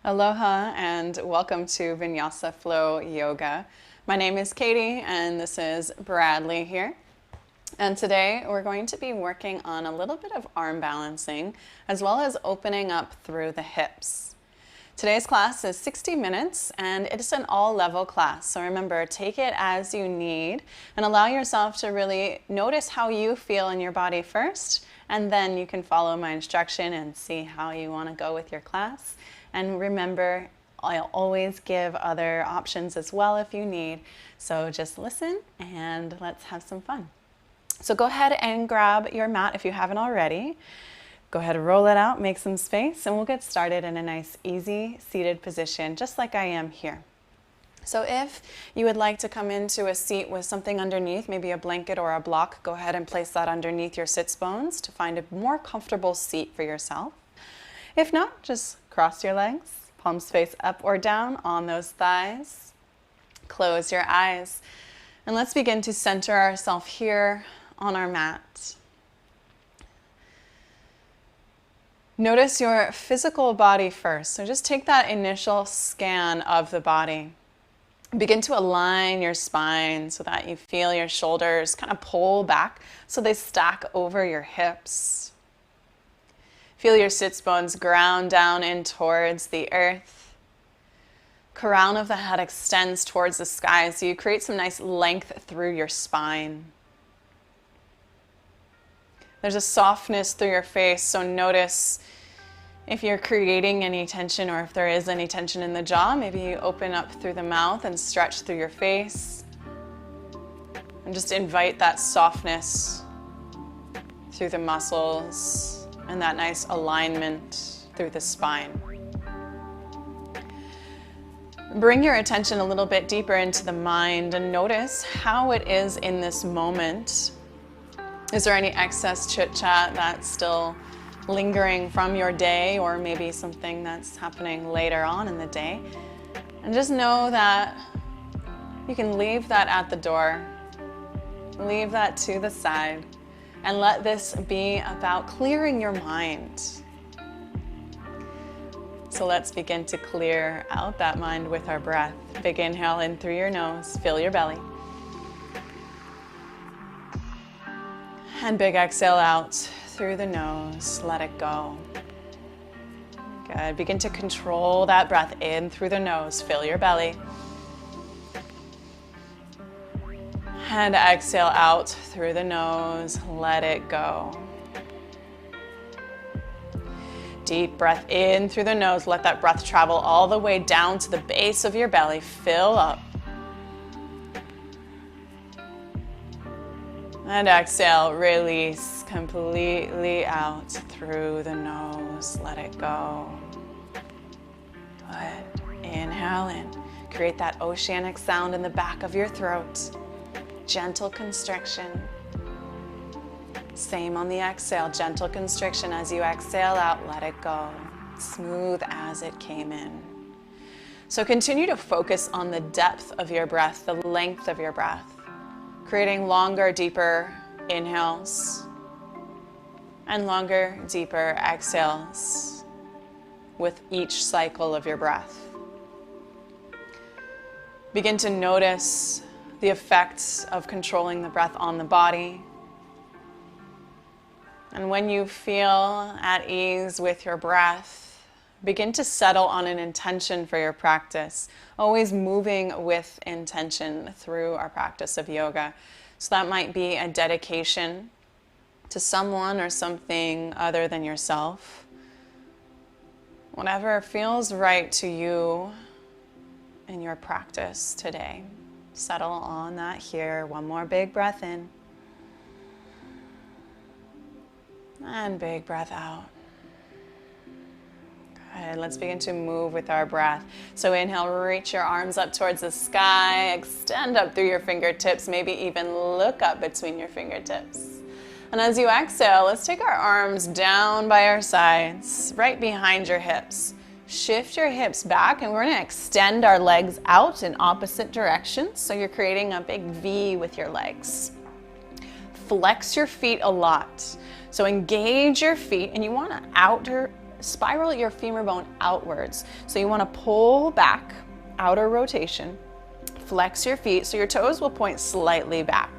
Aloha and welcome to Vinyasa Flow Yoga. My name is Katie and this is Bradley here. And today we're going to be working on a little bit of arm balancing as well as opening up through the hips. Today's class is 60 minutes and it's an all-level class. So remember, take it as you need and allow yourself to really notice how you feel in your body first, and then you can follow my instruction and see how you want to go with your class. And remember, I'll always give other options as well if you need. So just listen and let's have some fun. So go ahead and grab your mat if you haven't already. Go ahead and roll it out, make some space, and we'll get started in a nice, easy seated position, just like I am here. So if you would like to come into a seat with something underneath, maybe a blanket or a block, go ahead and place that underneath your sits bones to find a more comfortable seat for yourself. If not, just cross your legs, palms face up or down on those thighs. Close your eyes. And let's begin to center ourselves here on our mat. Notice your physical body first. So just take that initial scan of the body. Begin to align your spine so that you feel your shoulders kind of pull back so they stack over your hips. Feel your sits bones ground down in towards the earth. Crown of the head extends towards the sky, so you create some nice length through your spine. There's a softness through your face, so notice if you're creating any tension or if there is any tension in the jaw. Maybe you open up through the mouth and stretch through your face. And just invite that softness through the muscles and that nice alignment through the spine. Bring your attention a little bit deeper into the mind and notice how it is in this moment. Is there any excess chit-chat that's still lingering from your day, or maybe something that's happening later on in the day? And just know that you can leave that at the door. Leave that to the side and let this be about clearing your mind. So let's begin to clear out that mind with our breath. Big inhale in through your nose, fill your belly. And big exhale out through the nose, let it go. Good, begin to control that breath in through the nose, fill your belly. And exhale out through the nose, let it go. Deep breath in through the nose, let that breath travel all the way down to the base of your belly, fill up. And exhale, release completely out through the nose, let it go. Good, inhale in, create that oceanic sound in the back of your throat. Gentle constriction. Same on the exhale, gentle constriction. As you exhale out, let it go. Smooth as it came in. So continue to focus on the depth of your breath, the length of your breath, creating longer, deeper inhales and longer, deeper exhales with each cycle of your breath. Begin to notice the effects of controlling the breath on the body. And when you feel at ease with your breath, begin to settle on an intention for your practice, always moving with intention through our practice of yoga. So that might be a dedication to someone or something other than yourself. Whatever feels right to you in your practice today. Settle on that here. One more big breath in. And big breath out. Good. Let's begin to move with our breath. So inhale, reach your arms up towards the sky. Extend up through your fingertips. Maybe even look up between your fingertips. And as you exhale, let's take our arms down by our sides, right behind your hips. Shift your hips back, and we're going to extend our legs out in opposite directions. So you're creating a big V with your legs. Flex your feet a lot. So engage your feet, and you want to spiral your femur bone outwards. So you want to pull back, outer rotation. Flex your feet so your toes will point slightly back.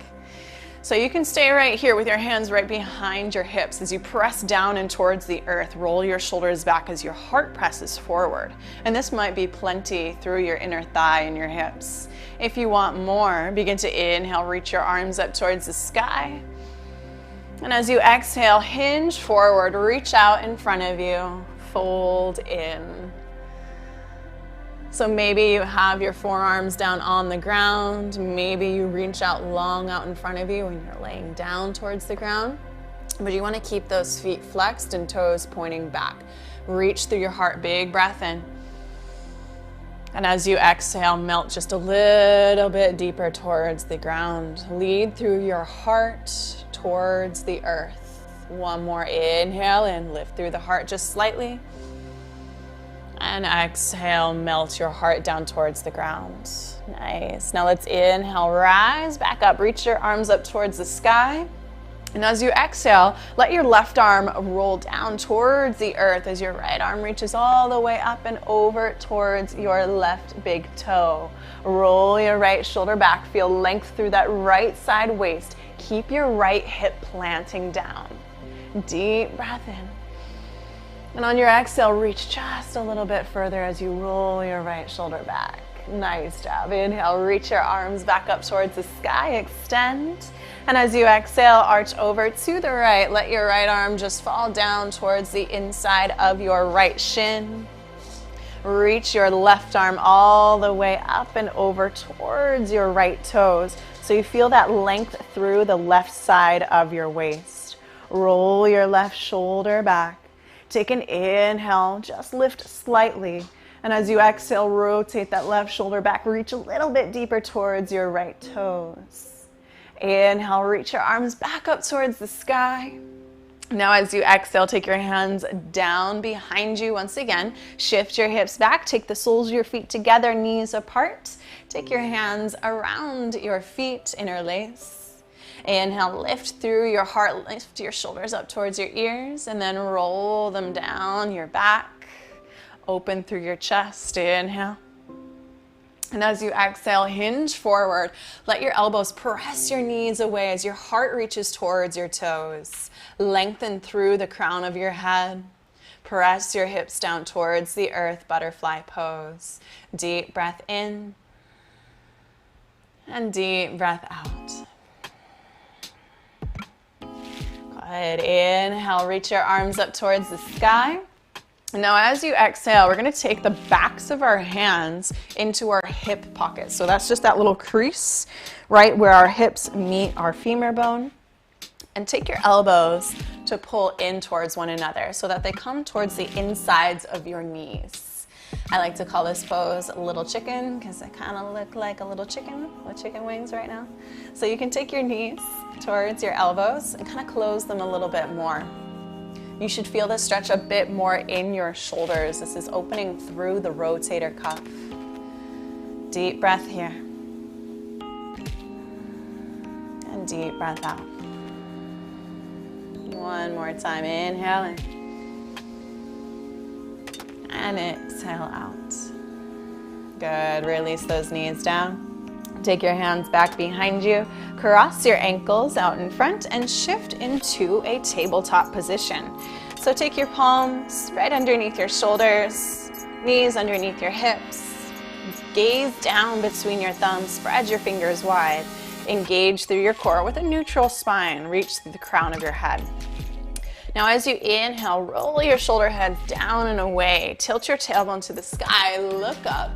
So you can stay right here with your hands right behind your hips as you press down and towards the earth. Roll your shoulders back as your heart presses forward. And this might be plenty through your inner thigh and your hips. If you want more, begin to inhale, reach your arms up towards the sky. And as you exhale, hinge forward, reach out in front of you, fold in. So maybe you have your forearms down on the ground. Maybe you reach out long out in front of you when you're laying down towards the ground. But you want to keep those feet flexed and toes pointing back. Reach through your heart, big breath in. And as you exhale, melt just a little bit deeper towards the ground. Lead through your heart towards the earth. One more inhale in, lift through the heart just slightly. And exhale, melt your heart down towards the ground. Nice. Now let's inhale, rise back up, reach your arms up towards the sky. And as you exhale, let your left arm roll down towards the earth as your right arm reaches all the way up and over towards your left big toe. Roll your right shoulder back, feel length through that right side waist. Keep your right hip planting down. Deep breath in. And on your exhale, reach just a little bit further as you roll your right shoulder back. Nice job. Inhale, reach your arms back up towards the sky, extend. And as you exhale, arch over to the right. Let your right arm just fall down towards the inside of your right shin. Reach your left arm all the way up and over towards your right toes. So you feel that length through the left side of your waist. Roll your left shoulder back. Take an inhale, just lift slightly. And as you exhale, rotate that left shoulder back. Reach a little bit deeper towards your right toes. Inhale, reach your arms back up towards the sky. Now as you exhale, take your hands down behind you. Once again, shift your hips back. Take the soles of your feet together, knees apart. Take your hands around your feet, interlace. Inhale, lift through your heart, lift your shoulders up towards your ears, and then roll them down your back. Open through your chest, inhale. And as you exhale, hinge forward. Let your elbows press your knees away as your heart reaches towards your toes. Lengthen through the crown of your head. Press your hips down towards the earth, butterfly pose. Deep breath in and deep breath out. Good. Inhale, reach your arms up towards the sky. Now as you exhale, we're going to take the backs of our hands into our hip pockets. So that's just that little crease right where our hips meet our femur bone. And take your elbows to pull in towards one another so that they come towards the insides of your knees. I like to call this pose little chicken because I kind of look like a little chicken with chicken wings right now. So you can take your knees towards your elbows and kind of close them a little bit more. You should feel this stretch a bit more in your shoulders. This is opening through the rotator cuff. Deep breath here. And deep breath out. One more time, inhale in. And exhale out. Good, release those knees down. Take your hands back behind you. Cross your ankles out in front and shift into a tabletop position. So take your palms right underneath your shoulders, knees underneath your hips. Gaze down between your thumbs, spread your fingers wide. Engage through your core with a neutral spine. Reach through the crown of your head. Now as you inhale, roll your shoulder heads down and away. Tilt your tailbone to the sky, look up.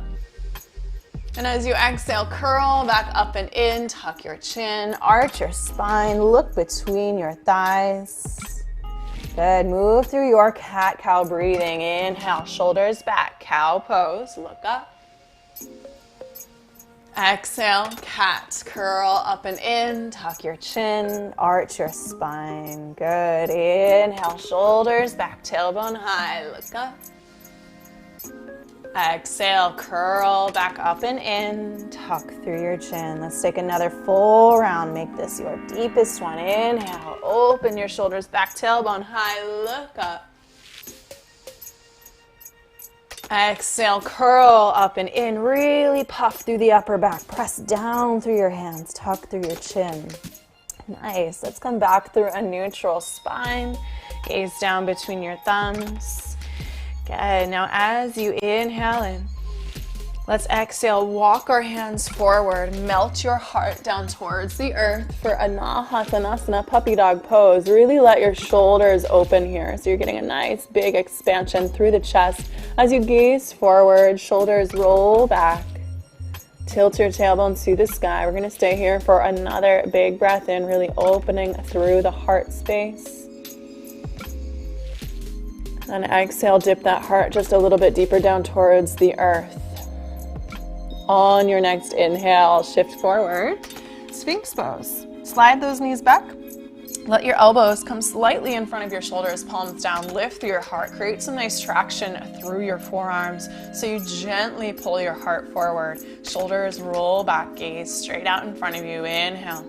And as you exhale, curl back up and in, tuck your chin, arch your spine, look between your thighs. Good, move through your cat-cow breathing. Inhale, shoulders back, cow pose, look up. Exhale, cat, curl up and in, tuck your chin, arch your spine. Good, inhale, shoulders back, tailbone high, look up. Exhale, curl back up and in, tuck through your chin. Let's take another full round. Make this your deepest one. Inhale, open your shoulders back, tailbone high, look up. Exhale, curl up and in, really puff through the upper back. Press down through your hands, tuck through your chin. Nice, let's come back through a neutral spine. Gaze down between your thumbs. Good, now as you inhale in, let's exhale, walk our hands forward, melt your heart down towards the earth for Anahatanasana, puppy dog pose. Really let your shoulders open here. So you're getting a nice big expansion through the chest. As you gaze forward, shoulders roll back. Tilt your tailbone to the sky. We're gonna stay here for another big breath in, really opening through the heart space. And exhale, dip that heart just a little bit deeper down towards the earth. On your next inhale, shift forward, Sphinx Pose. Slide those knees back. Let your elbows come slightly in front of your shoulders, palms down, lift through your heart. Create some nice traction through your forearms. So you gently pull your heart forward. Shoulders roll back, gaze straight out in front of you. Inhale.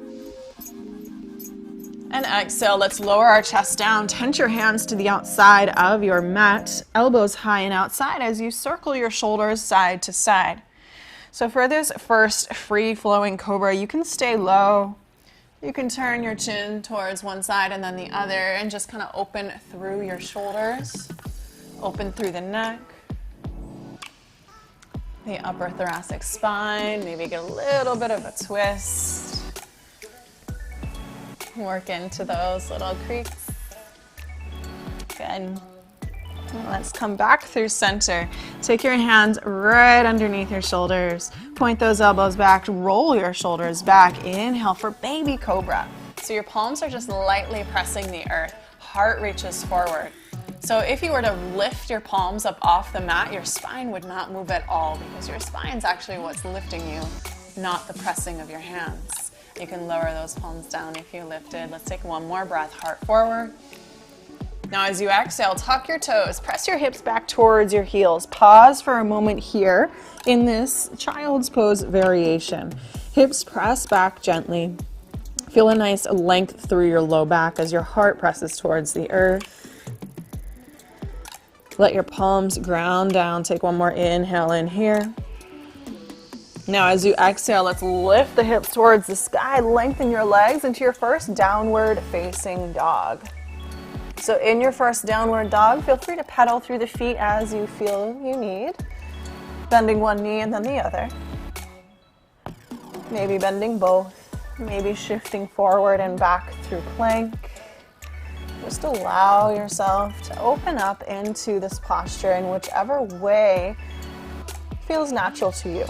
And exhale, let's lower our chest down. Tense your hands to the outside of your mat, elbows high and outside as you circle your shoulders side to side. So for this first free-flowing Cobra, you can stay low. You can turn your chin towards one side and then the other and just kind of open through your shoulders. Open through the neck, the upper thoracic spine. Maybe get a little bit of a twist. Work into those little creaks. Good. Let's come back through center. Take your hands right underneath your shoulders. Point those elbows back. Roll your shoulders back. Inhale for baby cobra. So your palms are just lightly pressing the earth. Heart reaches forward. So if you were to lift your palms up off the mat, your spine would not move at all because your spine's actually what's lifting you, not the pressing of your hands. You can lower those palms down if you lifted. Let's take one more breath. Heart forward. Now as you exhale, tuck your toes, press your hips back towards your heels. Pause for a moment here in this child's pose variation. Hips press back gently. Feel a nice length through your low back as your heart presses towards the earth. Let your palms ground down. Take one more inhale in here. Now as you exhale, let's lift the hips towards the sky. Lengthen your legs into your first downward facing dog. So in your first downward dog, feel free to pedal through the feet as you feel you need. Bending one knee and then the other. Maybe bending both. Maybe shifting forward and back through plank. Just allow yourself to open up into this posture in whichever way feels natural to you.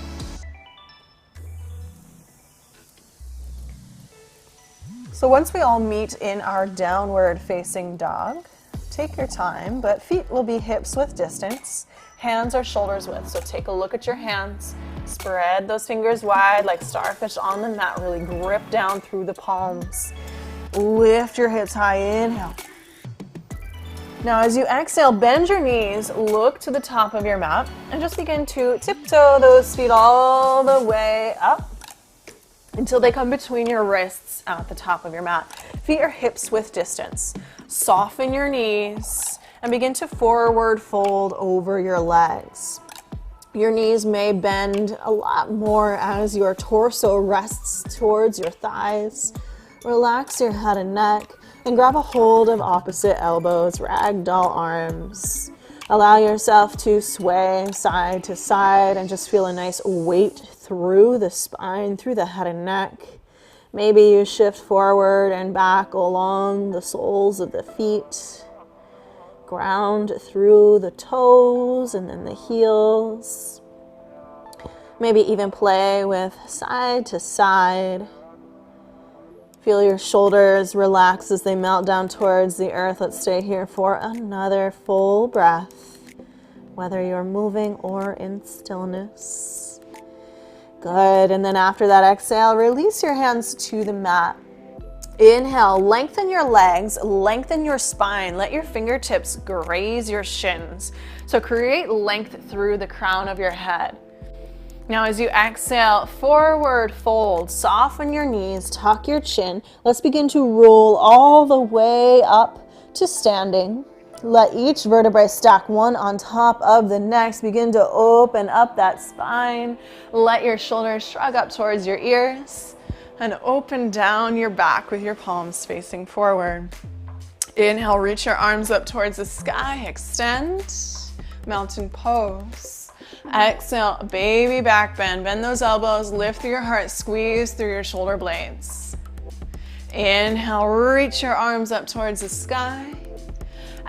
So once we all meet in our downward facing dog, take your time, but feet will be hips width distance, hands are shoulders width. So take a look at your hands, spread those fingers wide like starfish on the mat, really grip down through the palms. Lift your hips high, inhale. Now as you exhale, bend your knees, look to the top of your mat, and just begin to tiptoe those feet all the way up until they come between your wrists at the top of your mat. Feet are hips width distance. Soften your knees and begin to forward fold over your legs. Your knees may bend a lot more as your torso rests towards your thighs. Relax your head and neck and grab a hold of opposite elbows, ragdoll arms. Allow yourself to sway side to side and just feel a nice weight through the spine, through the head and neck. Maybe you shift forward and back along the soles of the feet. Ground through the toes and then the heels. Maybe even play with side to side. Feel your shoulders relax as they melt down towards the earth. Let's stay here for another full breath, whether you're moving or in stillness. Good, and then after that exhale, release your hands to the mat. Inhale, lengthen your legs, lengthen your spine. Let your fingertips graze your shins. So create length through the crown of your head. Now as you exhale, forward fold, soften your knees, tuck your chin. Let's begin to roll all the way up to standing. Let each vertebrae stack one on top of the next. Begin to open up that spine. Let your shoulders shrug up towards your ears and open down your back with your palms facing forward. Inhale, reach your arms up towards the sky, extend, mountain pose. Exhale, baby back bend. Bend those elbows, lift through your heart, squeeze through your shoulder blades. Inhale, reach your arms up towards the sky.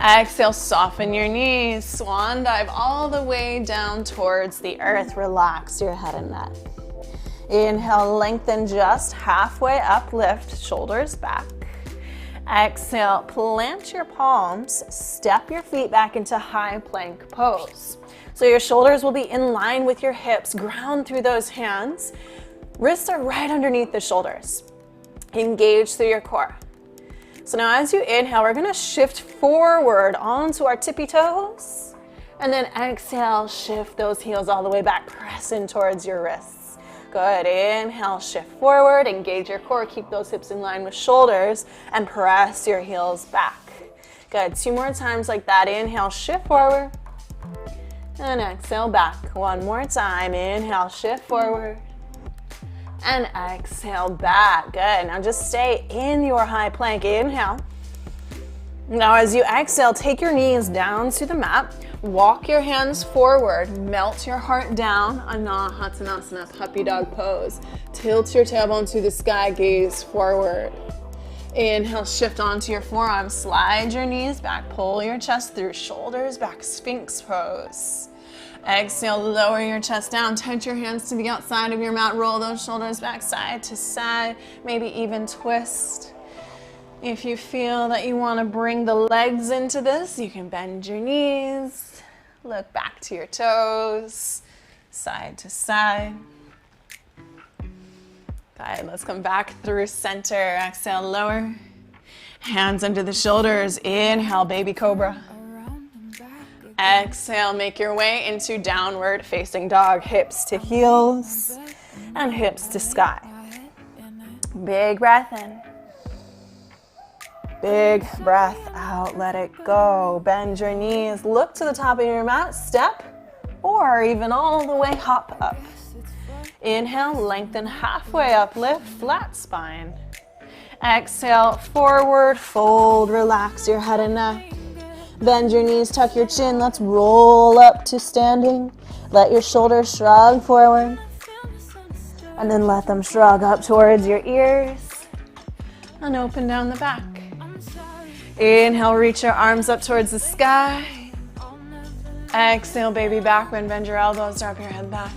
Exhale, soften your knees, swan dive all the way down towards the earth. Relax your head and neck. Inhale, lengthen just halfway up, lift, shoulders back. Exhale, plant your palms, step your feet back into high plank pose. So your shoulders will be in line with your hips. Ground through those hands. Wrists are right underneath the shoulders. Engage through your core. So now as you inhale, we're gonna shift forward onto our tippy toes. And then exhale, shift those heels all the way back. Press in towards your wrists. Good, inhale, shift forward, engage your core, keep those hips in line with shoulders, and press your heels back. Good, 2 more times like that. Inhale, shift forward. And exhale back. 1 more time. Inhale, shift forward. And exhale back. Good. Now just stay in your high plank. Inhale. Now as you exhale, take your knees down to the mat. Walk your hands forward, melt your heart down, Anahatanasana, puppy dog pose. Tilt your tailbone to the sky, gaze forward. Inhale, shift onto your forearms, slide your knees back, pull your chest through, shoulders back, Sphinx pose. Exhale, lower your chest down, touch your hands to the outside of your mat, roll those shoulders back side to side, maybe even twist. If you feel that you want to bring the legs into this, you can bend your knees, look back to your toes, side to side. Good, let's come back through center. Exhale, lower. Hands under the shoulders. Inhale, baby cobra. Exhale, make your way into downward facing dog. Hips to heels and hips to sky. Big breath in. Big breath out. Let it go. Bend your knees. Look to the top of your mat. Step or even all the way hop up. Inhale, lengthen halfway up, lift, flat spine. Exhale, forward, fold, relax your head and neck. Bend your knees, tuck your chin, let's roll up to standing. Let your shoulders shrug forward. And then let them shrug up towards your ears. And open down the back. Inhale, reach your arms up towards the sky. Exhale, baby back bend, bend your elbows, drop your head back.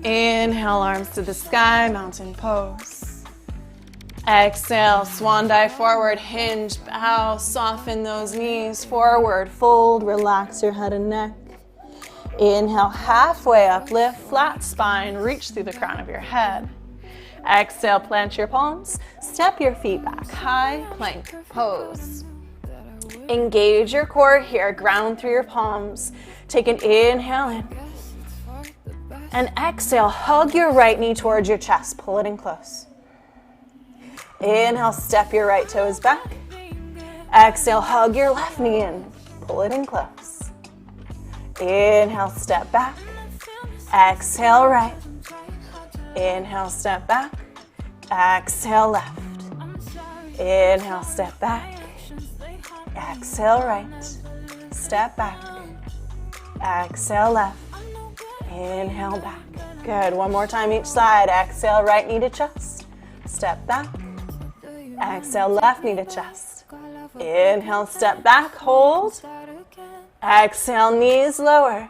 Inhale, arms to the sky, mountain pose. Exhale, swan dive forward, hinge, bow, soften those knees, forward, fold, relax your head and neck. Inhale, halfway up, lift, flat spine, reach through the crown of your head. Exhale, plant your palms, step your feet back, high plank pose. Engage your core here, ground through your palms. Take an inhale in. And exhale, hug your right knee towards your chest, pull it in close. Inhale, step your right toes back. Exhale, hug your left knee in, pull it in close. Inhale, step back. Exhale, right. Inhale, step back. Exhale, left. Inhale, step back. Exhale, right. Step back. Exhale, left. Inhale, back. Good. One more time each side. Exhale, right knee to chest. Step back. Exhale, left knee to chest. Inhale, step back. Hold. Exhale, knees lower.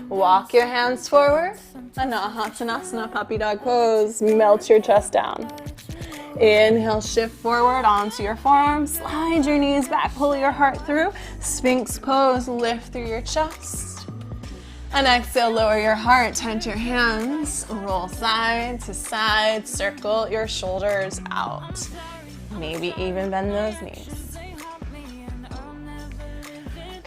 Walk your hands forward. Anahatanasana, puppy dog pose. Melt your chest down. Inhale, shift forward onto your forearms. Slide your knees back. Pull your heart through. Sphinx pose. Lift through your chest. And exhale, lower your heart, tent your hands, roll side to side, circle your shoulders out. Maybe even bend those knees.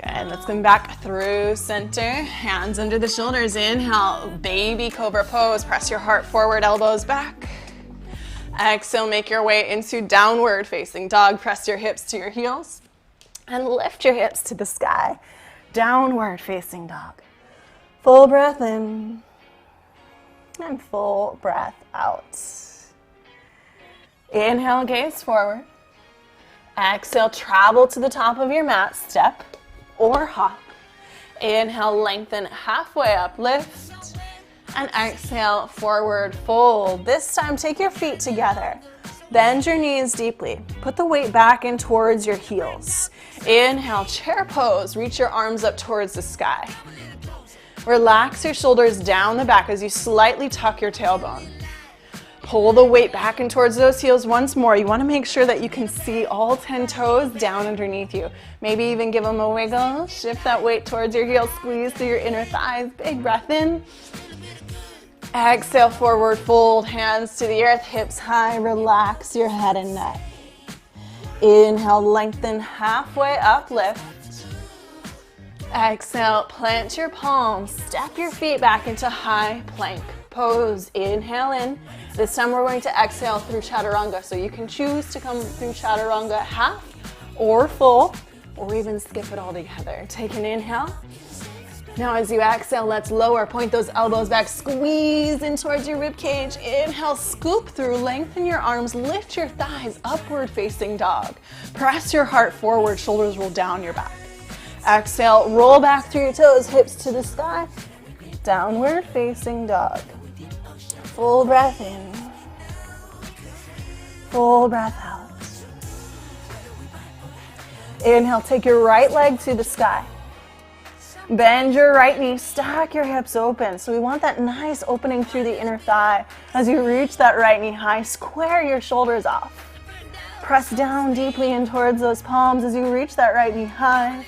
Good, let's come back through center, hands under the shoulders. Inhale, baby cobra pose, press your heart forward, elbows back. Exhale, make your way into downward facing dog, press your hips to your heels. And lift your hips to the sky, downward facing dog. Full breath in and full breath out. Inhale, gaze forward. Exhale, travel to the top of your mat, step or hop. Inhale, lengthen halfway up, lift. And exhale, forward fold. This time, take your feet together. Bend your knees deeply. Put the weight back in towards your heels. Inhale, chair pose. Reach your arms up towards the sky. Relax your shoulders down the back as you slightly tuck your tailbone. Pull the weight back in towards those heels once more. You want to make sure that you can see all 10 toes down underneath you. Maybe even give them a wiggle. Shift that weight towards your heels. Squeeze through your inner thighs. Big breath in. Exhale, forward fold. Hands to the earth, hips high. Relax your head and neck. Inhale, lengthen halfway up, lift. Exhale, plant your palms, step your feet back into high plank pose. Inhale in. This time we're going to exhale through chaturanga. So you can choose to come through chaturanga half or full, or even skip it all together. Take an inhale. Now as you exhale, let's lower. Point those elbows back, squeeze in towards your rib cage. Inhale, scoop through, lengthen your arms, lift your thighs, upward facing dog. Press your heart forward, shoulders roll down your back. Exhale, roll back through your toes, hips to the sky. Downward facing dog. Full breath in. Full breath out. Inhale, take your right leg to the sky. Bend your right knee, stack your hips open. So we want that nice opening through the inner thigh. As you reach that right knee high, square your shoulders off. Press down deeply in towards those palms as you reach that right knee high.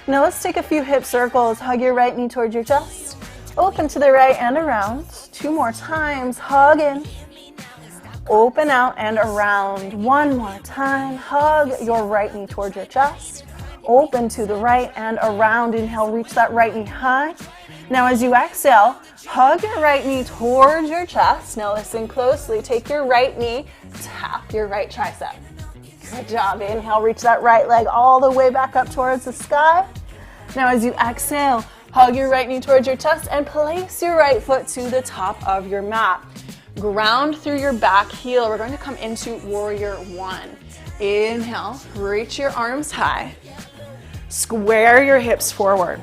Now let's take a few hip circles. Hug your right knee towards your chest. Open to the right and around. 2 more times. Hug in. Open out and around. 1 more time. Hug your right knee towards your chest. Open to the right and around. Inhale, reach that right knee high. Now as you exhale, hug your right knee towards your chest. Now listen closely. Take your right knee, tap your right tricep. Good job. Inhale, reach that right leg all the way back up towards the sky. Now as you exhale, hug your right knee towards your chest and place your right foot to the top of your mat. Ground through your back heel. We're going to come into warrior one. Inhale, reach your arms high. Square your hips forward.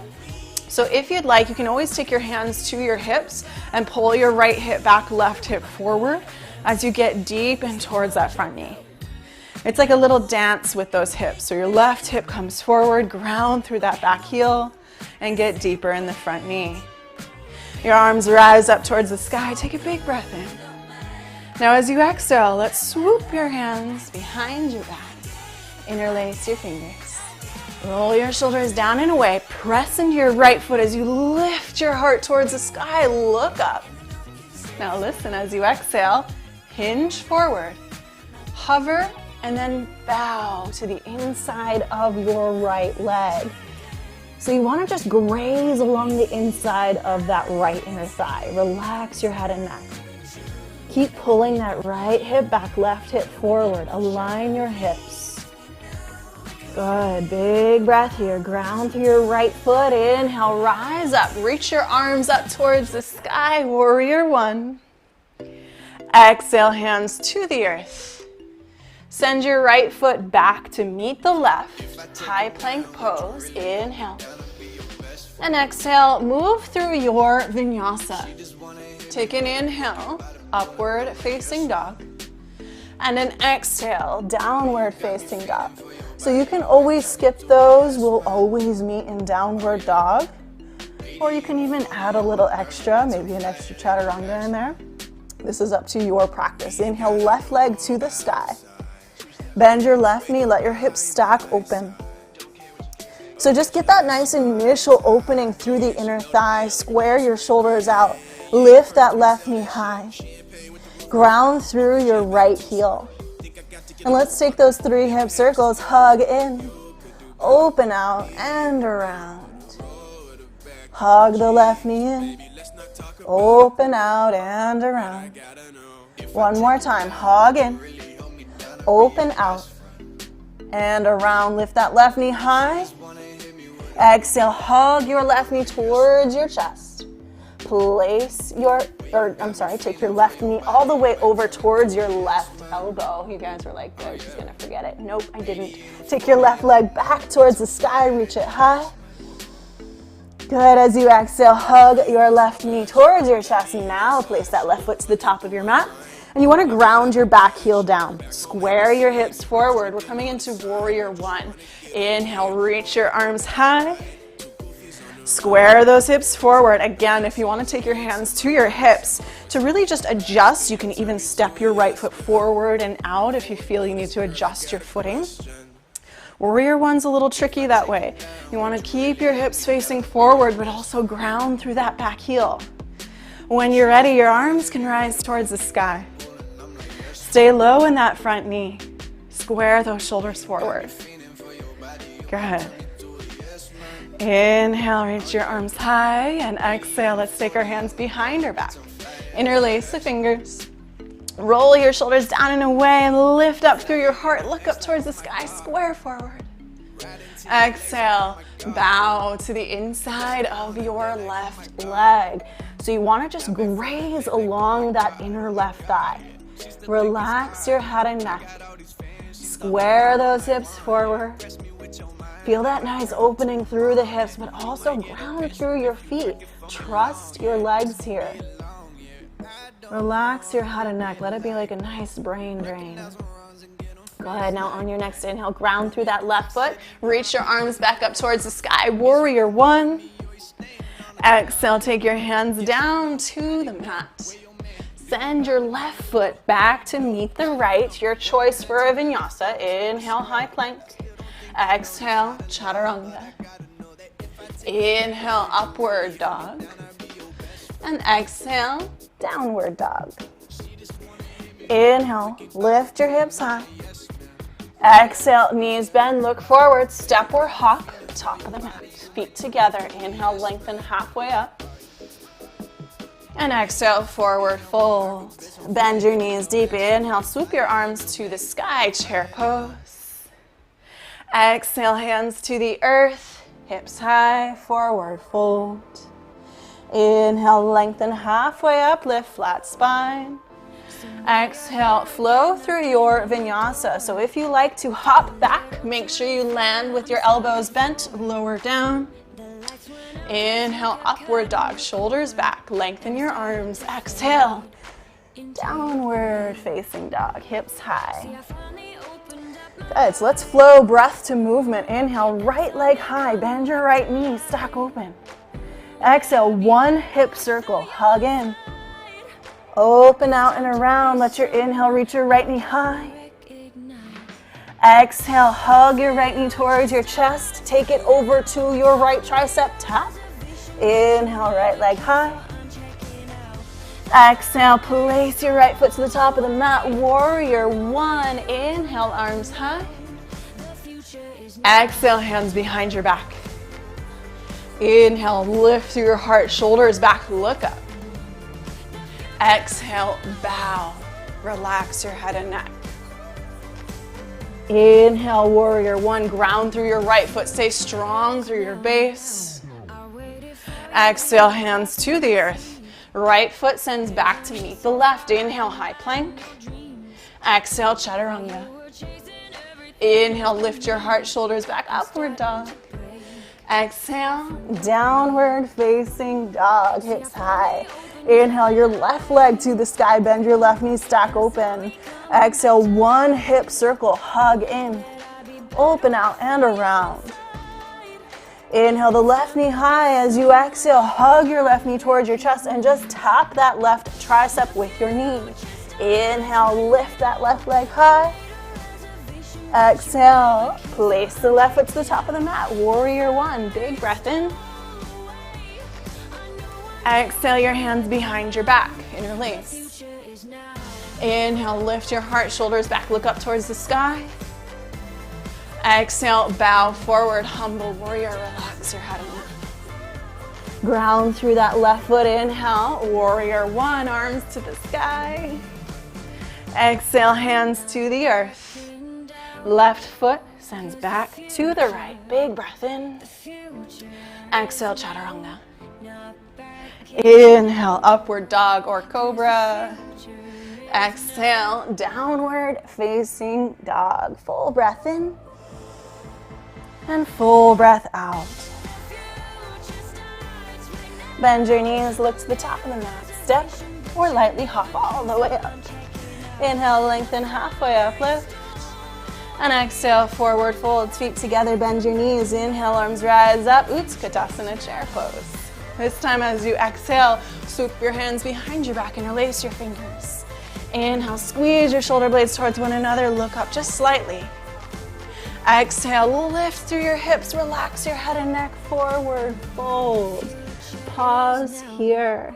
So if you'd like, you can always take your hands to your hips and pull your right hip back, left hip forward as you get deep in towards that front knee. It's like a little dance with those hips. So your left hip comes forward, ground through that back heel, and get deeper in the front knee. Your arms rise up towards the sky. Take a big breath in. Now as you exhale, let's swoop your hands behind your back. Interlace your fingers. Roll your shoulders down and away. Press into your right foot as you lift your heart towards the sky. Look up. Now listen, as you exhale, hinge forward. Hover and then bow to the inside of your right leg. So you want to just graze along the inside of that right inner thigh. Relax your head and neck. Keep pulling that right hip back, left hip forward. Align your hips. Good, big breath here. Ground through your right foot. Inhale, rise up. Reach your arms up towards the sky. Warrior one. Exhale, hands to the earth. Send your right foot back to meet the left. High plank pose. Inhale. And exhale, move through your vinyasa. Take an inhale, upward facing dog. And an exhale, downward facing dog. So you can always skip those. We'll always meet in downward dog. Or you can even add a little extra, maybe an extra chaturanga in there. This is up to your practice. Inhale, left leg to the sky. Bend your left knee, let your hips stack open. So just get that nice initial opening through the inner thigh. Square your shoulders out. Lift that left knee high. Ground through your right heel. And let's take those 3 hip circles. Hug in, open out, and around. Hug the left knee in, open out, and around. One more time. Hug in, open out, and around. Lift that left knee high. Exhale, hug your left knee towards your chest. Take your left knee all the way over towards your left elbow. You guys were like, oh, she's gonna forget it. Nope, I didn't. Take your left leg back towards the sky, reach it high. Good, as you exhale, hug your left knee towards your chest. Now place that left foot to the top of your mat. And you wanna ground your back heel down. Square your hips forward. We're coming into warrior one. Inhale, reach your arms high. Square those hips forward. Again, if you want to take your hands to your hips to really just adjust, you can even step your right foot forward and out if you feel you need to adjust your footing. Warrior one's a little tricky that way. You want to keep your hips facing forward, but also ground through that back heel. When you're ready, your arms can rise towards the sky. Stay low in that front knee. Square those shoulders forward. Good. Inhale, reach your arms high, and exhale, let's take our hands behind our back. Interlace the fingers. Roll your shoulders down and away and lift up through your heart. Look up towards the sky, square forward. Exhale, bow to the inside of your left leg. So you want to just graze along that inner left thigh. Relax your head and neck. Square those hips forward. Feel that nice opening through the hips, but also ground through your feet. Trust your legs here. Relax your head and neck. Let it be like a nice brain drain. Go ahead, now on your next inhale, ground through that left foot. Reach your arms back up towards the sky. Warrior one. Exhale, take your hands down to the mat. Send your left foot back to meet the right. Your choice for a vinyasa. Inhale, high plank. Exhale, chaturanga. Inhale, upward dog. And exhale, downward dog. Inhale, lift your hips high. Exhale, knees bend, look forward, step or hop, top of the mat. Feet together. Inhale, lengthen halfway up. And exhale, forward fold. Bend your knees deep. Inhale, swoop your arms to the sky, chair pose. Exhale, hands to the earth, hips high, forward fold. Inhale, lengthen halfway up, lift flat spine. Exhale, flow through your vinyasa. So if you like to hop back, make sure you land with your elbows bent, lower down. Inhale, upward dog, shoulders back, lengthen your arms. Exhale, downward facing dog, hips high. Good, so let's flow breath to movement. Inhale, right leg high, bend your right knee, stack open. Exhale, one hip circle, hug in. Open out and around, let your inhale reach your right knee high. Exhale, hug your right knee towards your chest, take it over to your right tricep, tap. Inhale, right leg high. Exhale, place your right foot to the top of the mat. Warrior one. Inhale, arms high. Exhale, hands behind your back. Inhale, lift through your heart, shoulders back, look up. Exhale, bow. Relax your head and neck. Inhale, warrior one. Ground through your right foot. Stay strong through your base. Exhale, hands to the earth. Right foot sends back to meet the left. Inhale, high plank. Exhale, chaturanga. Inhale, lift your heart, shoulders back, upward dog. Exhale, downward facing dog, hips high. Inhale, your left leg to the sky, bend your left knee, stack open. Exhale, one hip circle, hug in. Open out and around. Inhale the left knee high. As you exhale, hug your left knee towards your chest and just tap that left tricep with your knee. Inhale, lift that left leg high. Exhale, place the left foot to the top of the mat. Warrior one, big breath in. Exhale, your hands behind your back, interlace. Inhale, lift your heart, shoulders back, look up towards the sky. Exhale, bow forward, humble warrior, relax your head and neck. Ground through that left foot, inhale, warrior one, arms to the sky. Exhale, hands to the earth. Left foot sends back to the right, big breath in. Exhale, chaturanga. Inhale, upward dog or cobra. Exhale, downward facing dog. Full breath in. And full breath out. Bend your knees, look to the top of the mat. Step or lightly hop all the way up. Inhale, lengthen halfway up, lift. And exhale, forward fold, feet together, bend your knees. Inhale, arms rise up, Utkatasana, chair pose. This time as you exhale, swoop your hands behind your back, interlace your fingers. Inhale, squeeze your shoulder blades towards one another, look up just slightly. Exhale, lift through your hips, relax your head and neck, forward fold. Pause here.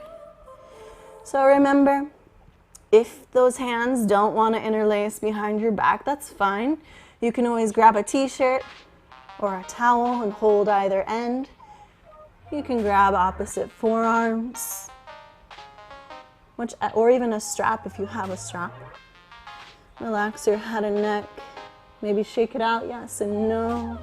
So remember, if those hands don't want to interlace behind your back, that's fine. You can always grab a t-shirt or a towel and hold either end. You can grab opposite forearms, or even a strap if you have a strap. Relax your head and neck. Maybe shake it out, yes and no.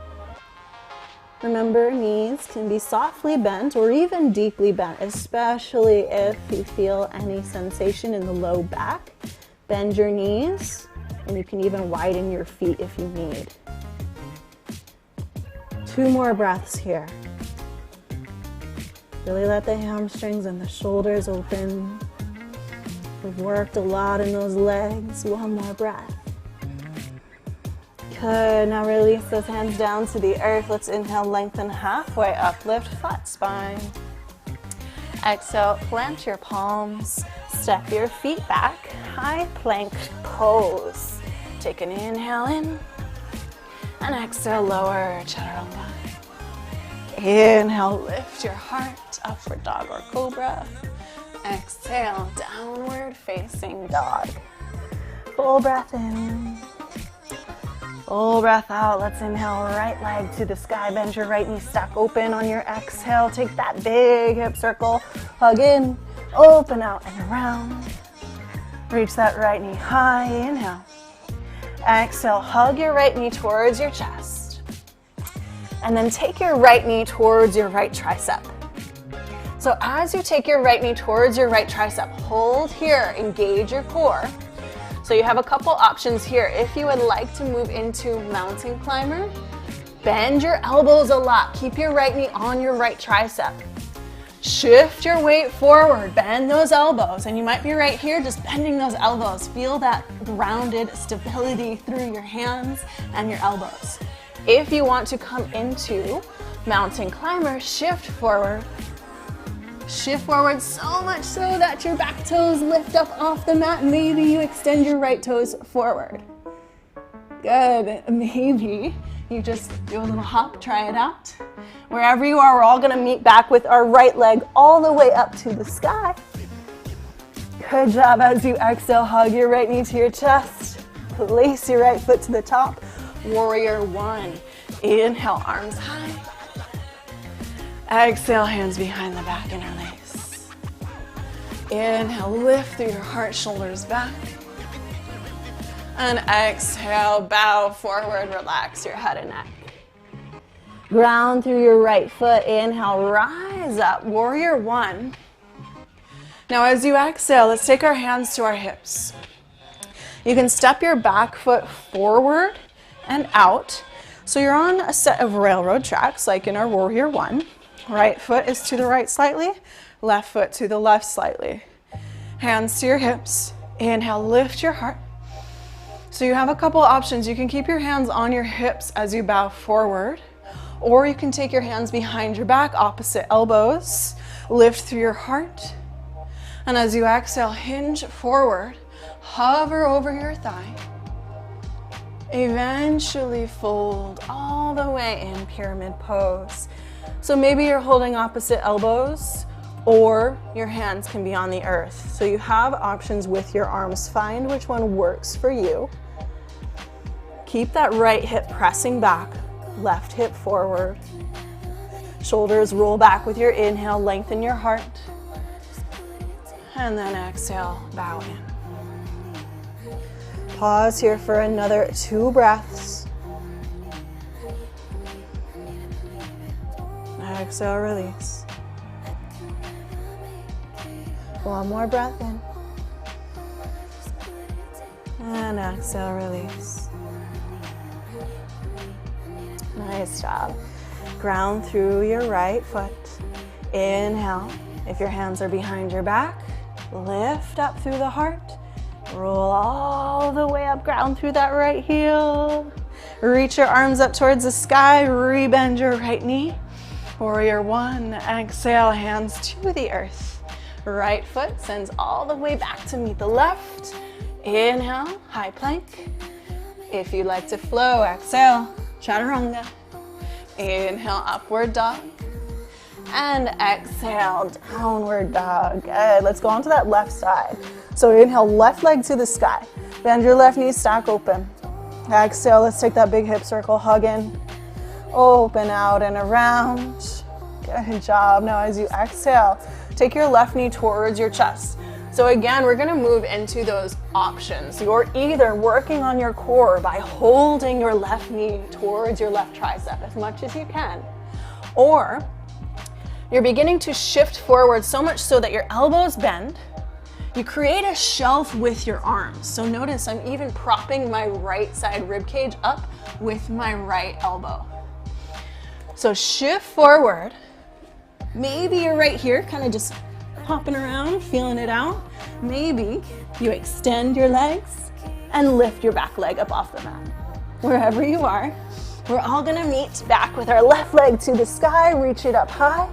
Remember, knees can be softly bent or even deeply bent, especially if you feel any sensation in the low back. Bend your knees, and you can even widen your feet if you need. 2 more breaths here. Really let the hamstrings and the shoulders open. We've worked a lot in those legs. 1 more breath. Good, now release those hands down to the earth. Let's inhale, lengthen halfway up, lift flat spine. Exhale, plant your palms, step your feet back, high plank pose. Take an inhale in, and exhale, lower, chaturanga. Inhale, lift your heart, upward dog or cobra. Exhale, downward facing dog. Full breath in. Full breath out. Let's inhale, right leg to the sky. Bend your right knee, stack open on your exhale. Take that big hip circle. Hug in, open out and around. Reach that right knee high. Inhale. Exhale, hug your right knee towards your chest. And then take your right knee towards your right tricep. So as you take your right knee towards your right tricep, hold here, engage your core. So you have a couple options here. If you would like to move into mountain climber, bend your elbows a lot. Keep your right knee on your right tricep. Shift your weight forward, bend those elbows. And you might be right here, just bending those elbows. Feel that grounded stability through your hands and your elbows. If you want to come into mountain climber, shift forward. Shift forward so much so that your back toes lift up off the mat. Maybe you extend your right toes forward. Good. Maybe you just do a little hop, try it out. Wherever you are, we're all gonna meet back with our right leg all the way up to the sky. Good job. As you exhale, hug your right knee to your chest. Place your right foot to the top. Warrior 1. Inhale, arms high. Exhale, hands behind the back, interlace. Inhale, lift through your heart, shoulders back. And exhale, bow forward, relax your head and neck. Ground through your right foot. Inhale, rise up, warrior 1. Now as you exhale, let's take our hands to our hips. You can step your back foot forward and out. So you're on a set of railroad tracks, like in our warrior 1. Right foot is to the right slightly, left foot to the left slightly. Hands to your hips. Inhale, lift your heart. So you have a couple options. You can keep your hands on your hips as you bow forward, or you can take your hands behind your back, opposite elbows. Lift through your heart. And as you exhale, hinge forward, hover over your thigh. Eventually fold all the way in pyramid pose. So maybe you're holding opposite elbows, or your hands can be on the earth. So you have options with your arms. Find which one works for you. Keep that right hip pressing back, left hip forward. Shoulders roll back with your inhale, lengthen your heart. And then exhale, bow in. Pause here for another 2 breaths. Exhale, release. 1 more breath in. And exhale, release. Nice job. Ground through your right foot. Inhale. If your hands are behind your back, lift up through the heart. Roll all the way up, ground through that right heel. Reach your arms up towards the sky, rebend your right knee. Warrior 1, exhale, hands to the earth. Right foot sends all the way back to meet the left. Inhale, high plank. If you'd like to flow, exhale, chaturanga. Inhale, upward dog. And exhale, downward dog. Good, let's go on to that left side. So inhale, left leg to the sky. Bend your left knee, stack open. Exhale, let's take that big hip circle, hug in. Open out and around. Good job. Now as you exhale, take your left knee towards your chest. So again, we're gonna move into those options. You're either working on your core by holding your left knee towards your left tricep as much as you can, or you're beginning to shift forward so much so that your elbows bend. You create a shelf with your arms. So notice I'm even propping my right side rib cage up with my right elbow. So shift forward. Maybe you're right here, kind of just hopping around, feeling it out. Maybe you extend your legs and lift your back leg up off the mat. Wherever you are, we're all gonna meet back with our left leg to the sky, reach it up high.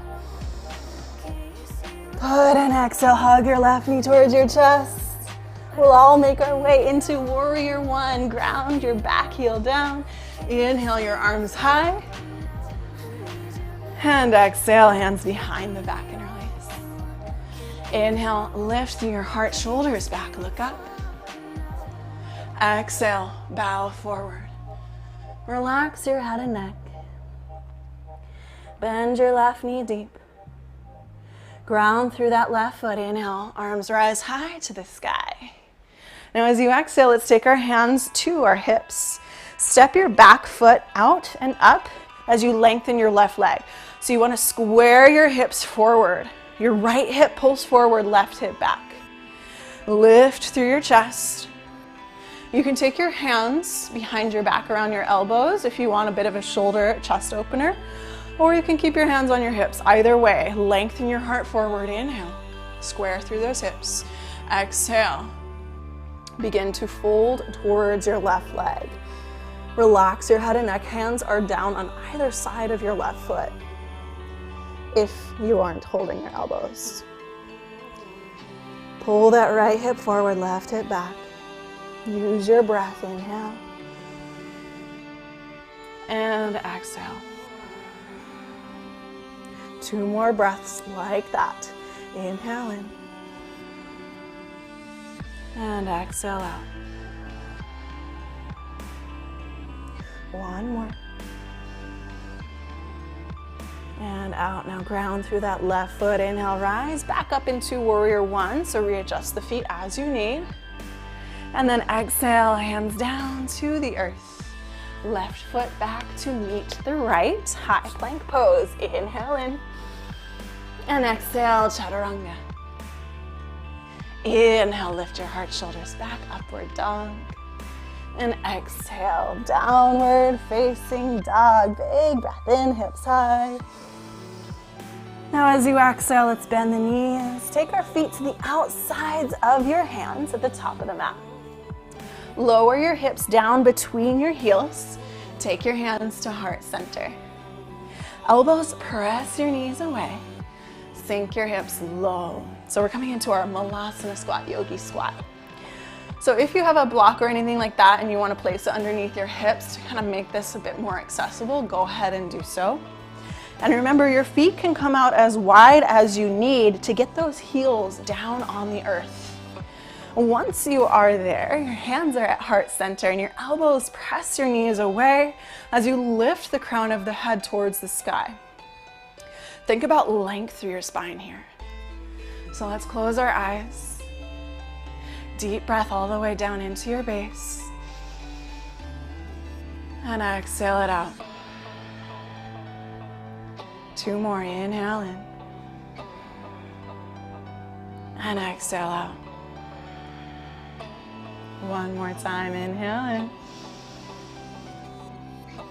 Good, and exhale, hug your left knee towards your chest. We'll all make our way into warrior one. Ground your back heel down. Inhale your arms high. And exhale, hands behind the back and release. Inhale, lift your heart, shoulders back, look up. Exhale, bow forward. Relax your head and neck. Bend your left knee deep. Ground through that left foot. Inhale, arms rise high to the sky. Now as you exhale, let's take our hands to our hips. Step your back foot out and up as you lengthen your left leg. So you want to square your hips forward. Your right hip pulls forward, left hip back. Lift through your chest. You can take your hands behind your back around your elbows if you want a bit of a shoulder chest opener, or you can keep your hands on your hips. Either way, lengthen your heart forward. Inhale, square through those hips. Exhale, begin to fold towards your left leg. Relax your head and neck. Hands are down on either side of your left foot if you aren't holding your elbows. Pull that right hip forward, left hip back. Use your breath. Inhale and exhale. 2 more breaths like that. Inhale in and exhale out. 1 more. And out. Now ground through that left foot. Inhale, rise back up into warrior one. So readjust the feet as you need. And then exhale, hands down to the earth. Left foot back to meet the right. High plank pose. Inhale in. And exhale, chaturanga. Inhale, lift your heart, shoulders back, upward dog. And exhale, downward facing dog. Big breath in, hips high. Now as you exhale, let's bend the knees. Take our feet to the outsides of your hands at the top of the mat. Lower your hips down between your heels. Take your hands to heart center. Elbows press your knees away. Sink your hips low. So we're coming into our Malasana squat, yogi squat. So if you have a block or anything like that and you want to place it underneath your hips to kind of make this a bit more accessible, go ahead and do so. And remember, your feet can come out as wide as you need to get those heels down on the earth. Once you are there, your hands are at heart center and your elbows press your knees away as you lift the crown of the head towards the sky. Think about length through your spine here. So let's close our eyes. Deep breath all the way down into your base. And exhale it out. 2 more, inhale in. And exhale out. 1 more time, inhale in.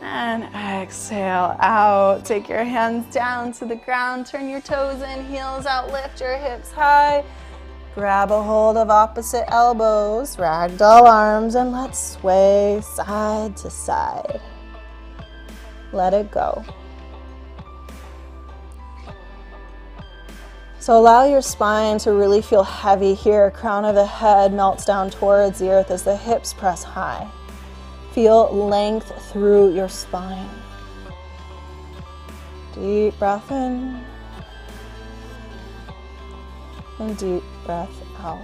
And exhale out. Take your hands down to the ground. Turn your toes in, heels out, lift your hips high. Grab a hold of opposite elbows, ragdoll arms, and let's sway side to side. Let it go. So allow your spine to really feel heavy here. Crown of the head melts down towards the earth as the hips press high. Feel length through your spine. Deep breath in. And deep breath out.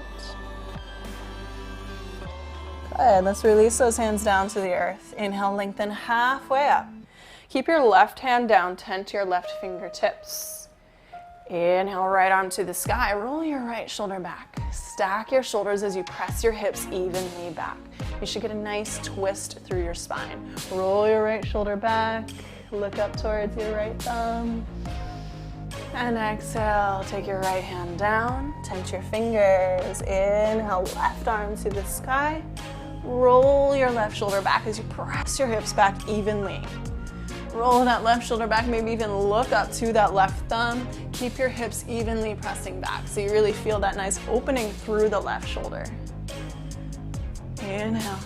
Good. Let's release those hands down to the earth. Inhale, lengthen halfway up. Keep your left hand down, tent your left fingertips. Inhale, right arm to the sky. Roll your right shoulder back. Stack your shoulders as you press your hips evenly back. You should get a nice twist through your spine. Roll your right shoulder back. Look up towards your right thumb. And exhale, take your right hand down. Tent your fingers. Inhale, left arm to the sky. Roll your left shoulder back as you press your hips back evenly. Roll that left shoulder back, maybe even look up to that left thumb. Keep your hips evenly pressing back so you really feel that nice opening through the left shoulder. Inhale.